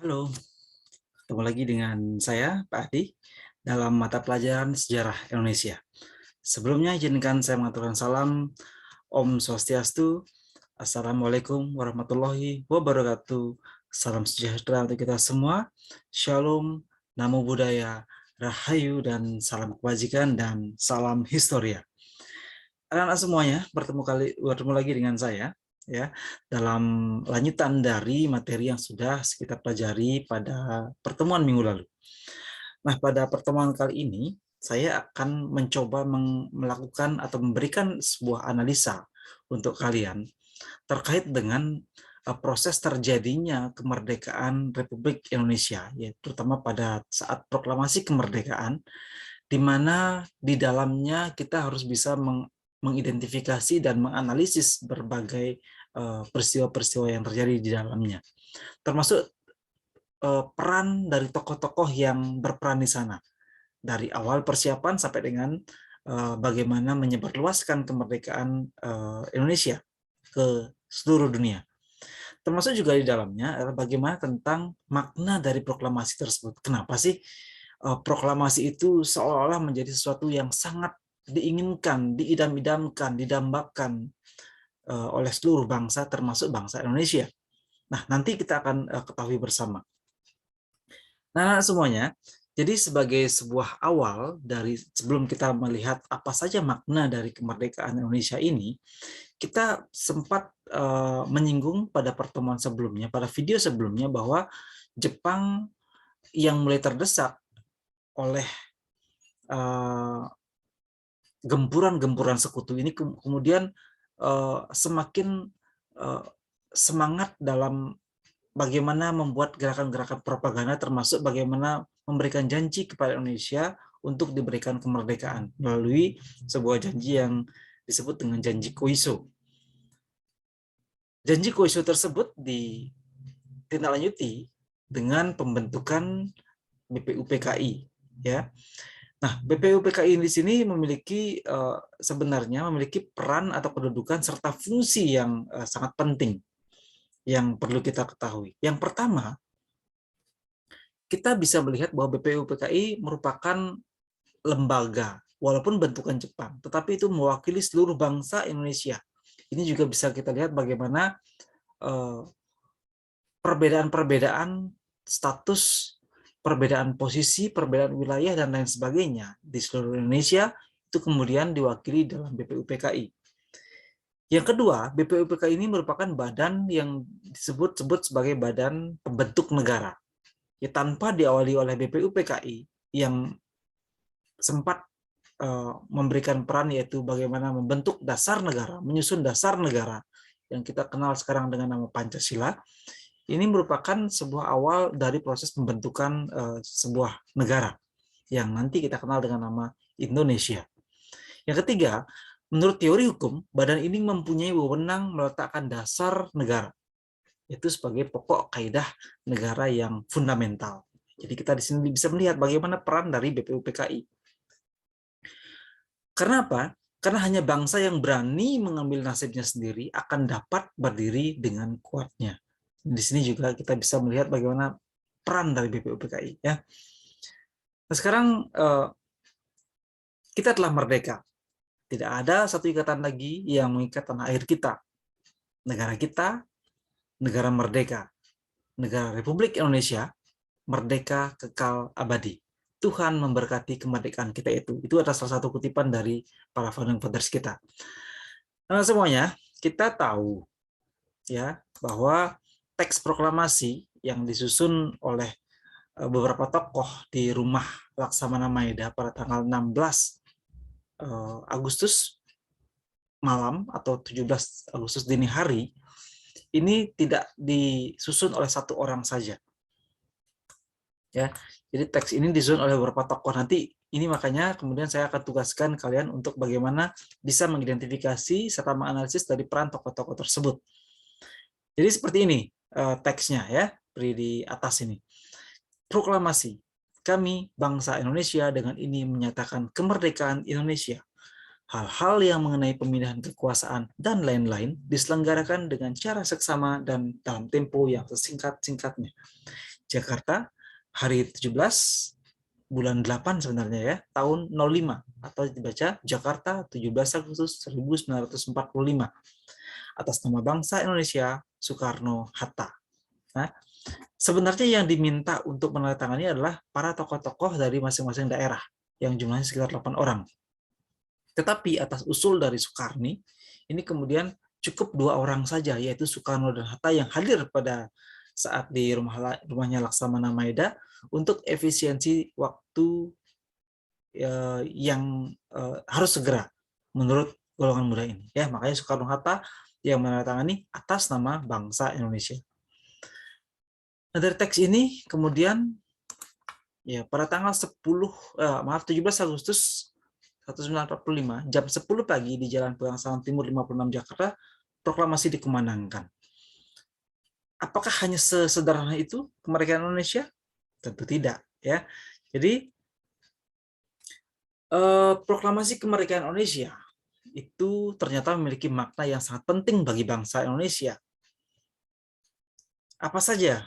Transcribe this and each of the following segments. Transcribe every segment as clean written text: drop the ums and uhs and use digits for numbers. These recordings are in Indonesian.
Halo, ketemu lagi dengan saya, Pak Adi, dalam mata pelajaran Sejarah Indonesia. Sebelumnya, izinkan saya mengaturkan salam Om Swastiastu, Assalamualaikum warahmatullahi wabarakatuh, salam sejahtera untuk kita semua, Shalom, Namo Buddhaya, Rahayu, dan salam kebajikan, dan salam historia. Anak-anak semuanya, bertemu lagi dengan saya, ya, dalam lanjutan dari materi yang sudah kita pelajari pada pertemuan minggu lalu. Nah, pada pertemuan kali ini saya akan mencoba melakukan atau memberikan sebuah analisa untuk kalian terkait dengan proses terjadinya kemerdekaan Republik Indonesia, ya, terutama pada saat proklamasi kemerdekaan, di mana di dalamnya kita harus bisa mengidentifikasi dan menganalisis berbagai peristiwa-peristiwa yang terjadi di dalamnya, termasuk peran dari tokoh-tokoh yang berperan di sana, dari awal persiapan sampai dengan bagaimana menyebarluaskan kemerdekaan Indonesia ke seluruh dunia. Termasuk juga di dalamnya adalah bagaimana tentang makna dari proklamasi tersebut. Kenapa sih proklamasi itu seolah-olah menjadi sesuatu yang sangat diinginkan, diidam-idamkan, didambakan oleh seluruh bangsa, termasuk bangsa Indonesia. Nah, nanti kita akan ketahui bersama. Nah, semuanya, jadi sebagai sebuah awal dari sebelum kita melihat apa saja makna dari kemerdekaan Indonesia ini, kita sempat menyinggung pada pertemuan sebelumnya, pada video sebelumnya, bahwa Jepang yang mulai terdesak oleh gempuran-gempuran sekutu ini kemudian semakin semangat dalam bagaimana membuat gerakan-gerakan propaganda, termasuk bagaimana memberikan janji kepada Indonesia untuk diberikan kemerdekaan melalui sebuah janji yang disebut dengan janji Koiso. Janji Koiso tersebut ditindaklanjuti dengan pembentukan BPUPKI, ya. Nah, BPUPKI di sini sebenarnya memiliki peran atau kedudukan serta fungsi yang sangat penting yang perlu kita ketahui. Yang pertama, kita bisa melihat bahwa BPUPKI merupakan lembaga, walaupun bentukan Jepang, tetapi itu mewakili seluruh bangsa Indonesia. Ini juga bisa kita lihat bagaimana perbedaan-perbedaan status, perbedaan posisi, perbedaan wilayah, dan lain sebagainya di seluruh Indonesia itu kemudian diwakili dalam BPUPKI. Yang kedua, BPUPKI ini merupakan badan yang disebut-sebut sebagai badan pembentuk negara. Ya, tanpa diawali oleh BPUPKI yang sempat memberikan peran, yaitu bagaimana membentuk dasar negara, menyusun dasar negara yang kita kenal sekarang dengan nama Pancasila. Ini merupakan sebuah awal dari proses pembentukan sebuah negara yang nanti kita kenal dengan nama Indonesia. Yang ketiga, menurut teori hukum, badan ini mempunyai wewenang meletakkan dasar negara, itu sebagai pokok kaidah negara yang fundamental. Jadi kita di sini bisa melihat bagaimana peran dari BPUPKI. Karena apa? Karena hanya bangsa yang berani mengambil nasibnya sendiri akan dapat berdiri dengan kuatnya. Di sini juga kita bisa melihat bagaimana peran dari BPUPKI. Ya. Nah, sekarang kita telah merdeka. Tidak ada satu ikatan lagi yang mengikat tanah air kita. Negara kita, negara merdeka. Negara Republik Indonesia, merdeka kekal abadi. Tuhan memberkati kemerdekaan kita itu. Itu adalah salah satu kutipan dari para founding fathers kita. Nah, semuanya, kita tahu ya bahwa teks proklamasi yang disusun oleh beberapa tokoh di rumah Laksamana Maeda pada tanggal 16 Agustus malam atau 17 Agustus dini hari ini tidak disusun oleh satu orang saja. Ya, jadi teks ini disusun oleh beberapa tokoh. Nanti ini makanya kemudian saya akan tugaskan kalian untuk bagaimana bisa mengidentifikasi serta menganalisis dari peran tokoh-tokoh tersebut. Jadi seperti ini teksnya ya, beri di atas ini. Proklamasi. Kami bangsa Indonesia dengan ini menyatakan kemerdekaan Indonesia. Hal-hal yang mengenai pemindahan kekuasaan dan lain-lain diselenggarakan dengan cara seksama dan dalam tempo yang sesingkat-singkatnya. Jakarta, hari 17 bulan 8 sebenarnya ya, tahun 05, atau dibaca Jakarta 17 Agustus 1945, atas nama bangsa Indonesia Soekarno-Hatta. Nah, sebenarnya yang diminta untuk menandatangani adalah para tokoh-tokoh dari masing-masing daerah yang jumlahnya sekitar 8 orang. Tetapi atas usul dari Soekarni, ini kemudian cukup 2 orang saja, yaitu Soekarno dan Hatta yang hadir pada saat di rumahnya Laksamana Maeda untuk efisiensi waktu yang harus segera menurut golongan muda ini. Ya, makanya Soekarno Hatta yang menandatangani atas nama bangsa Indonesia. Nah, dari teks ini kemudian ya pada tanggal 17 Agustus 1945 jam 10 pagi di Jalan Pegangsaan Timur 56 Jakarta, proklamasi dikumandangkan. Apakah hanya sesederhana itu kemerdekaan Indonesia? Tentu tidak, ya. Jadi proklamasi kemerdekaan Indonesia itu ternyata memiliki makna yang sangat penting bagi bangsa Indonesia. Apa saja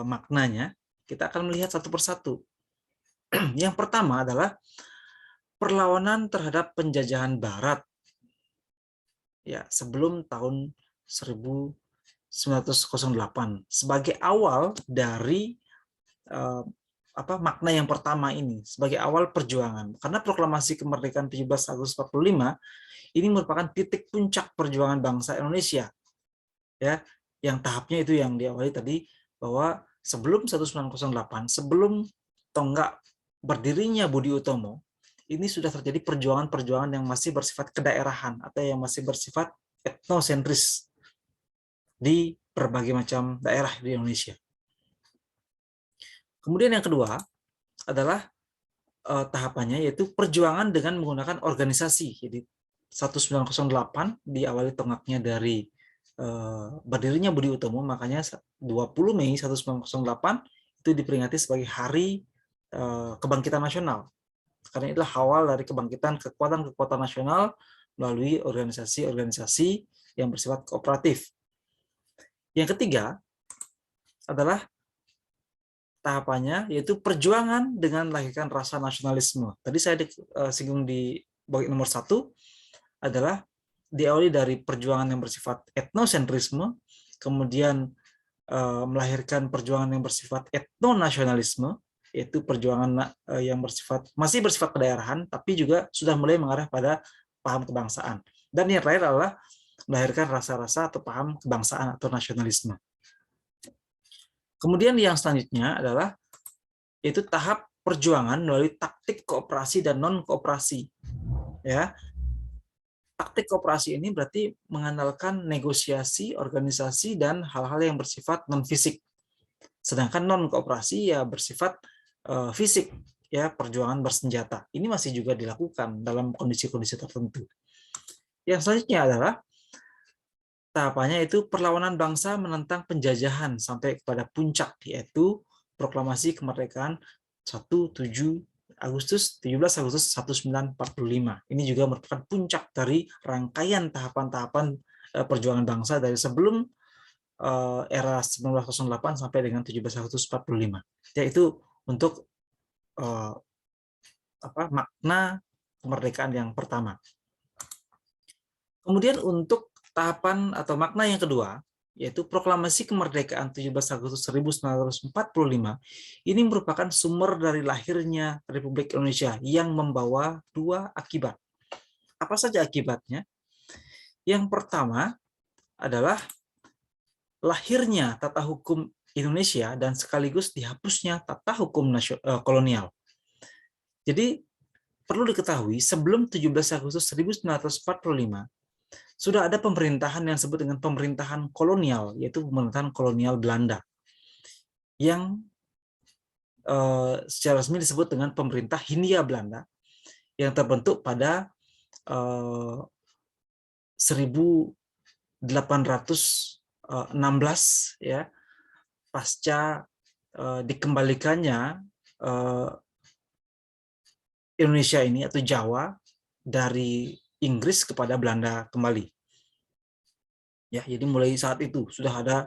maknanya? Kita akan melihat satu persatu. Yang pertama adalah perlawanan terhadap penjajahan Barat ya sebelum tahun 1908 sebagai awal dari makna yang pertama ini, sebagai awal perjuangan. Karena proklamasi kemerdekaan 17 Agustus 45 ini merupakan titik puncak perjuangan bangsa Indonesia. Ya, yang tahapnya itu yang diawali tadi, bahwa sebelum 1908, sebelum tonggak berdirinya Budi Utomo, ini sudah terjadi perjuangan-perjuangan yang masih bersifat kedaerahan atau yang masih bersifat etnosentris di berbagai macam daerah di Indonesia. Kemudian yang kedua adalah tahapannya, yaitu perjuangan dengan menggunakan organisasi. Jadi 1908 diawali tonggaknya dari berdirinya Budi Utomo, makanya 20 Mei 1908 itu diperingati sebagai Hari Kebangkitan Nasional. Karena itulah awal dari kebangkitan kekuatan-kekuatan nasional melalui organisasi-organisasi yang bersifat kooperatif. Yang ketiga adalah tahapannya, yaitu perjuangan dengan melahirkan rasa nasionalisme. Tadi saya singgung di bagian nomor 1 adalah diawali dari perjuangan yang bersifat etnosentrisme, kemudian melahirkan perjuangan yang bersifat etnonasionalisme, yaitu perjuangan yang masih bersifat kedaerahan, tapi juga sudah mulai mengarah pada paham kebangsaan. Dan yang terakhir adalah melahirkan rasa-rasa atau paham kebangsaan atau nasionalisme. Kemudian yang selanjutnya adalah yaitu tahap perjuangan melalui taktik kooperasi dan non-kooperasi. Ya, taktik kooperasi ini berarti mengandalkan negosiasi, organisasi, dan hal-hal yang bersifat non-fisik. Sedangkan non-kooperasi ya bersifat fisik, ya perjuangan bersenjata. Ini masih juga dilakukan dalam kondisi-kondisi tertentu. Yang selanjutnya adalah tahapannya itu perlawanan bangsa menentang penjajahan sampai kepada puncak, yaitu proklamasi kemerdekaan 17 Agustus 1945. Ini juga merupakan puncak dari rangkaian tahapan-tahapan perjuangan bangsa dari sebelum era 1908 sampai dengan 17 Agustus 45. Yaitu untuk makna kemerdekaan yang pertama. Kemudian untuk tahapan atau makna yang kedua, yaitu proklamasi kemerdekaan 17 Agustus 1945, ini merupakan sumber dari lahirnya Republik Indonesia yang membawa 2 akibat. Apa saja akibatnya? Yang pertama adalah lahirnya tata hukum Indonesia dan sekaligus dihapusnya tata hukum kolonial. Jadi perlu diketahui, sebelum 17 Agustus 1945, sudah ada pemerintahan yang disebut dengan pemerintahan kolonial, yaitu pemerintahan kolonial Belanda, yang secara resmi disebut dengan pemerintah Hindia Belanda, yang terbentuk pada 1816 ya, pasca dikembalikannya Indonesia ini atau Jawa dari Inggris kepada Belanda kembali. Ya, jadi mulai saat itu sudah ada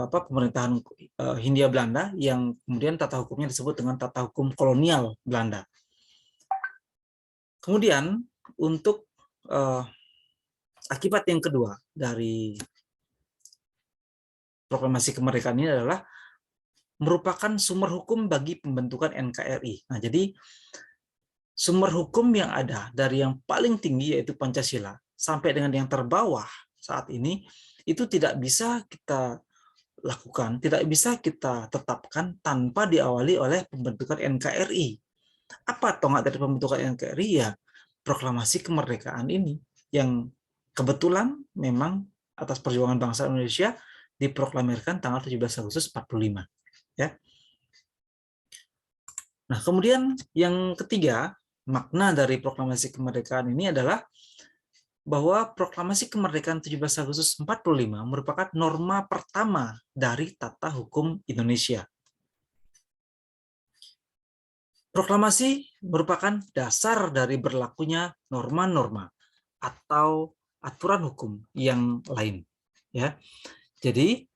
pemerintahan Hindia Belanda yang kemudian tata hukumnya disebut dengan tata hukum kolonial Belanda. Kemudian untuk akibat yang kedua dari proklamasi kemerdekaan ini adalah merupakan sumber hukum bagi pembentukan NKRI. Nah, jadi sumber hukum yang ada dari yang paling tinggi yaitu Pancasila sampai dengan yang terbawah saat ini itu tidak bisa kita lakukan, tidak bisa kita tetapkan tanpa diawali oleh pembentukan NKRI. Apa tonggak dari pembentukan NKRI? Ya, proklamasi kemerdekaan ini yang kebetulan memang atas perjuangan bangsa Indonesia diproklamirkan tanggal 17 Agustus 45. Ya. Nah, kemudian yang ketiga, makna dari proklamasi kemerdekaan ini adalah bahwa proklamasi kemerdekaan 17 Agustus 45 merupakan norma pertama dari tata hukum Indonesia. Proklamasi merupakan dasar dari berlakunya norma-norma atau aturan hukum yang lain. Ya, jadi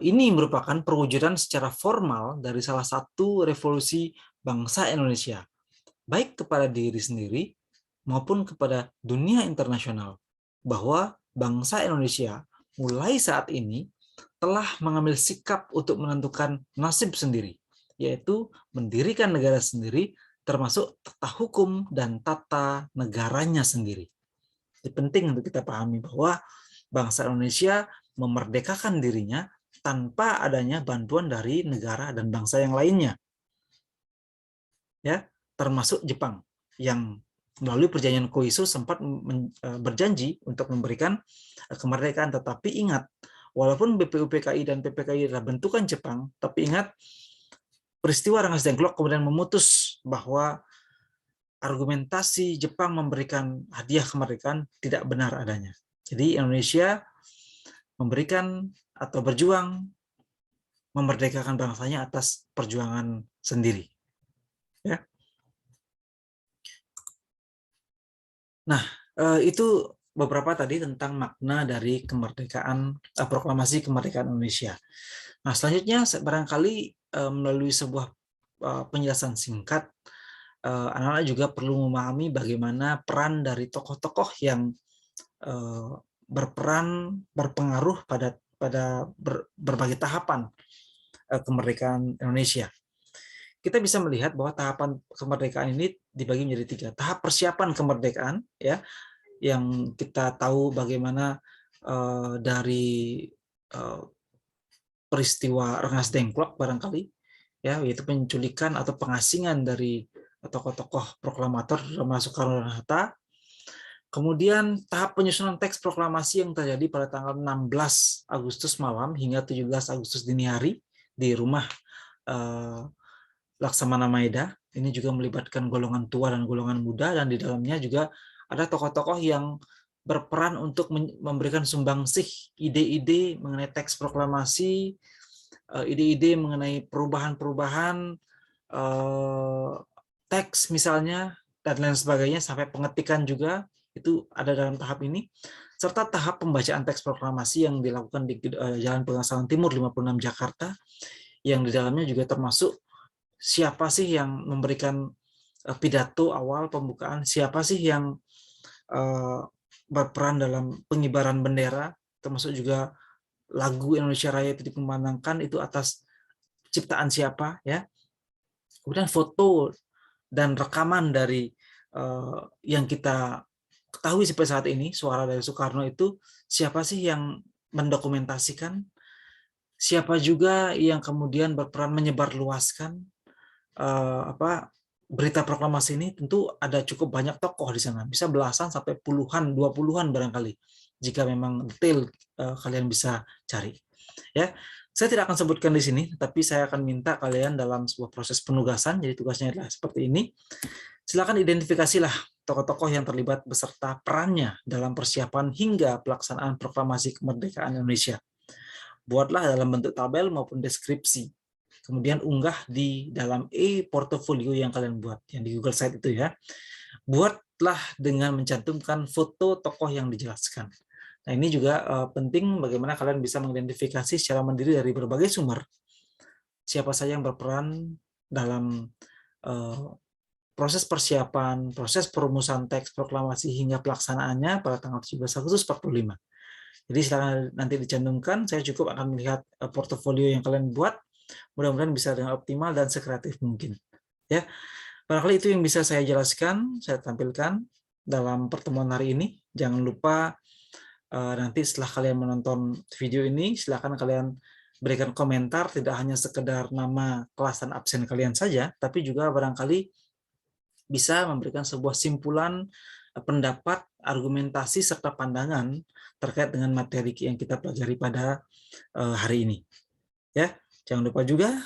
ini merupakan perwujudan secara formal dari salah satu revolusi bangsa Indonesia, baik kepada diri sendiri maupun kepada dunia internasional, bahwa bangsa Indonesia mulai saat ini telah mengambil sikap untuk menentukan nasib sendiri, yaitu mendirikan negara sendiri, termasuk tata hukum dan tata negaranya sendiri. Jadi penting untuk kita pahami bahwa bangsa Indonesia memerdekakan dirinya tanpa adanya bantuan dari negara dan bangsa yang lainnya. Ya, termasuk Jepang yang melalui perjanjian Koiso sempat berjanji untuk memberikan kemerdekaan, tetapi ingat, walaupun BPUPKI dan PPKI adalah bentukan Jepang, tapi ingat peristiwa Rengas Dengklok kemudian memutus bahwa argumentasi Jepang memberikan hadiah kemerdekaan tidak benar adanya. Jadi Indonesia memberikan atau berjuang memerdekakan bangsanya atas perjuangan sendiri. Ya. Nah, itu beberapa tadi tentang makna dari kemerdekaan, proklamasi kemerdekaan Indonesia. Nah, selanjutnya barangkali melalui sebuah penjelasan singkat, anak-anak juga perlu memahami bagaimana peran dari tokoh-tokoh yang berpengaruh pada berbagai tahapan kemerdekaan Indonesia. Kita bisa melihat bahwa tahapan kemerdekaan ini dibagi menjadi 3. Tahap persiapan kemerdekaan, ya, yang kita tahu bagaimana dari peristiwa Rengas Dengklok barangkali, ya, yaitu penculikan atau pengasingan dari tokoh-tokoh proklamator termasuk Soekarno dan Hatta. Kemudian tahap penyusunan teks proklamasi yang terjadi pada tanggal 16 Agustus malam hingga 17 Agustus dini hari di rumah Laksamana Maeda. Ini juga melibatkan golongan tua dan golongan muda, dan di dalamnya juga ada tokoh-tokoh yang berperan untuk memberikan sumbangsih ide-ide mengenai teks proklamasi, ide-ide mengenai perubahan-perubahan teks misalnya, dan lain sebagainya, sampai pengetikan juga itu ada dalam tahap ini, serta tahap pembacaan teks proklamasi yang dilakukan di Jalan Pengasalan Timur 56 Jakarta, yang di dalamnya juga termasuk siapa sih yang memberikan pidato awal pembukaan, siapa sih yang berperan dalam pengibaran bendera, termasuk juga lagu Indonesia Raya itu dikumandangkan itu atas ciptaan siapa, ya. Kemudian foto dan rekaman dari yang kita ketahui sampai saat ini, suara dari Soekarno itu siapa sih yang mendokumentasikan, siapa juga yang kemudian berperan menyebarluaskan berita proklamasi ini. Tentu ada cukup banyak tokoh di sana, bisa belasan sampai puluhan, 20-an barangkali, jika memang detail kalian bisa cari. Ya, saya tidak akan sebutkan di sini, tapi saya akan minta kalian dalam sebuah proses penugasan, jadi tugasnya adalah seperti ini. Silakan identifikasilah tokoh-tokoh yang terlibat beserta perannya dalam persiapan hingga pelaksanaan proklamasi kemerdekaan Indonesia. Buatlah dalam bentuk tabel maupun deskripsi. Kemudian unggah di dalam e-portfolio yang kalian buat, yang di Google Site itu, ya. Buatlah dengan mencantumkan foto tokoh yang dijelaskan. Nah, ini juga penting bagaimana kalian bisa mengidentifikasi secara mandiri dari berbagai sumber siapa saja yang berperan dalam eh, proses persiapan, proses perumusan teks proklamasi hingga pelaksanaannya pada tanggal 17 Agustus 45. Jadi silakan nanti dicantumkan, saya cukup akan melihat portofolio yang kalian buat, mudah-mudahan bisa dengan optimal dan sekreatif mungkin. Ya, barangkali itu yang bisa saya jelaskan, saya tampilkan dalam pertemuan hari ini. Jangan lupa nanti setelah kalian menonton video ini, silakan kalian berikan komentar, tidak hanya sekedar nama, kelas, dan absen kalian saja, tapi juga barangkali bisa memberikan sebuah simpulan, pendapat, argumentasi, serta pandangan terkait dengan materi yang kita pelajari pada hari ini. Ya, jangan lupa juga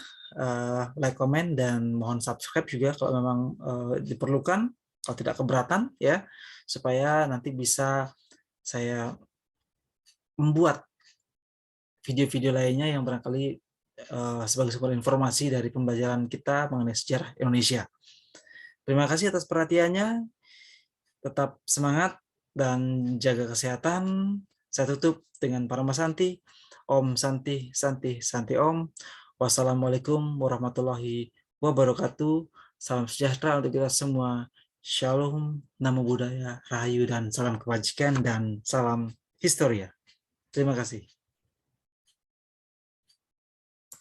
like, comment, dan mohon subscribe juga kalau memang diperlukan, kalau tidak keberatan, ya, supaya nanti bisa saya membuat video-video lainnya yang barangkali sebagai sebuah informasi dari pembelajaran kita mengenai sejarah Indonesia. Terima kasih atas perhatiannya, tetap semangat dan jaga kesehatan. Saya tutup dengan Parama Santi. Om Santi, Santi, Santi Om. Wassalamualaikum warahmatullahi wabarakatuh. Salam sejahtera untuk kita semua. Shalom, Namo Buddhaya, Rahayu, dan salam kebajikan, dan salam Historia. Terima kasih.